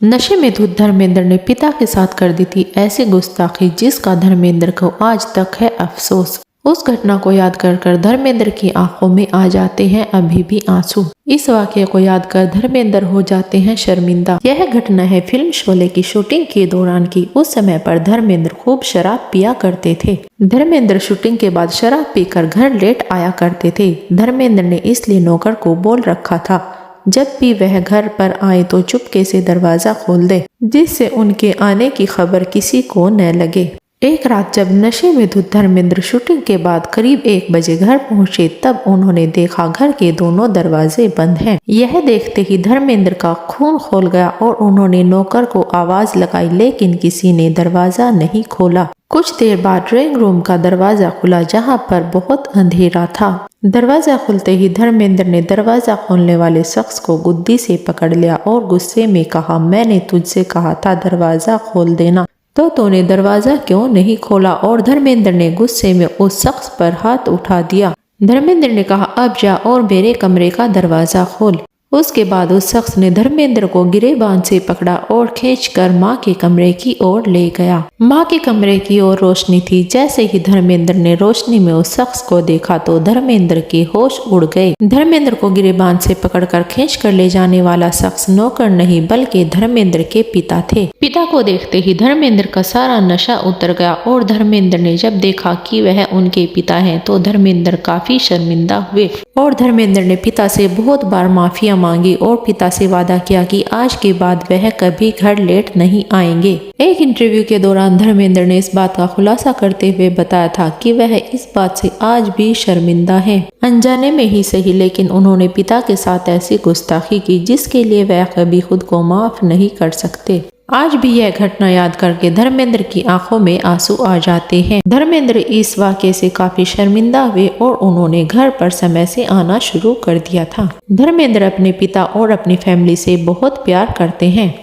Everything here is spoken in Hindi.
नशे में धुत धर्मेंद्र ने पिता के साथ कर दी थी ऐसी गुस्ताखी जिसका धर्मेंद्र को आज तक है अफसोस। उस घटना को याद कर कर धर्मेंद्र की आंखों में आ जाते हैं अभी भी आंसू। इस वाक़ये को याद कर धर्मेंद्र हो जाते हैं शर्मिंदा। यह घटना है फिल्म शोले की शूटिंग के दौरान की। उस समय पर धर्मेंद्र खूब शराब पिया करते थे। धर्मेंद्र शूटिंग के बाद शराब पीकर घर लेट आया करते थे। धर्मेंद्र ने इसलिए नौकर को बोल रखा था जब भी वह घर पर आए तो चुपके से दरवाजा खोल दे, जिससे उनके आने की खबर किसी को न लगे। एक रात जब नशे में धुत धर्मेंद्र शूटिंग के बाद करीब 1 बजे घर पहुंचे तब उन्होंने देखा घर के दोनों दरवाजे बंद हैं। यह देखते ही धर्मेंद्र का खून खौल गया और उन्होंने नौकर को आवाज लगाई लेकिन किसी ने दरवाजा नहीं खोला। कुछ देर बाद ड्राइंग रूम का दरवाजा खुला जहां पर बहुत अंधेरा था। दरवाजा खुलते ही धर्मेंद्र ने दरवाजा खोलने वाले शख्स को गुद्दी से पकड़ लिया और गुस्से में कहा, मैंने तुझसे कहा था दरवाजा खोल देना, तो तूने दरवाजा क्यों नहीं खोला। और धर्मेंद्र ने गुस्से में उस शख्स पर हाथ उठा दिया। धर्मेंद्र ने कहा, अब जा और मेरे कमरे का दरवाजा खोल। उसके बाद उस शख्स ने धर्मेंद्र को गिरेबान से पकड़ा और खींचकर माँ के कमरे की ओर ले गया। माँ के कमरे की ओर रोशनी थी। जैसे ही धर्मेंद्र ने रोशनी में उस शख्स को देखा तो धर्मेंद्र के होश उड़ गए। धर्मेंद्र को गिरेबान से पकड़कर खींचकर ले जाने वाला शख्स नौकर नहीं बल्कि धर्मेंद्र के पिता थे। पिता को देखते ही धर्मेंद्र का सारा नशा उतर गया और धर्मेंद्र ने जब देखा कि वह उनके पिता हैं तो धर्मेंद्र काफी शर्मिंदा हुए और धर्मेंद्र ने पिता से बहुत बार माफिया मांगी और पिता से वादा किया कि आज के बाद वह कभी घर लेट नहीं आएंगे। एक इंटरव्यू के दौरान धर्मेंद्र ने इस बात का खुलासा करते हुए बताया था कि वह इस बात से आज भी शर्मिंदा है, अनजाने में ही सही, लेकिन उन्होंने पिता के साथ ऐसी गुस्ताखी की जिसके लिए वह कभी खुद को माफ नहीं कर सकते। आज भी यह घटना याद करके धर्मेंद्र की आंखों में आंसू आ जाते हैं। धर्मेंद्र इस वाक़ये से काफी शर्मिंदा हुए और उन्होंने घर पर समय से आना शुरू कर दिया था। धर्मेंद्र अपने पिता और अपनी फैमिली से बहुत प्यार करते हैं।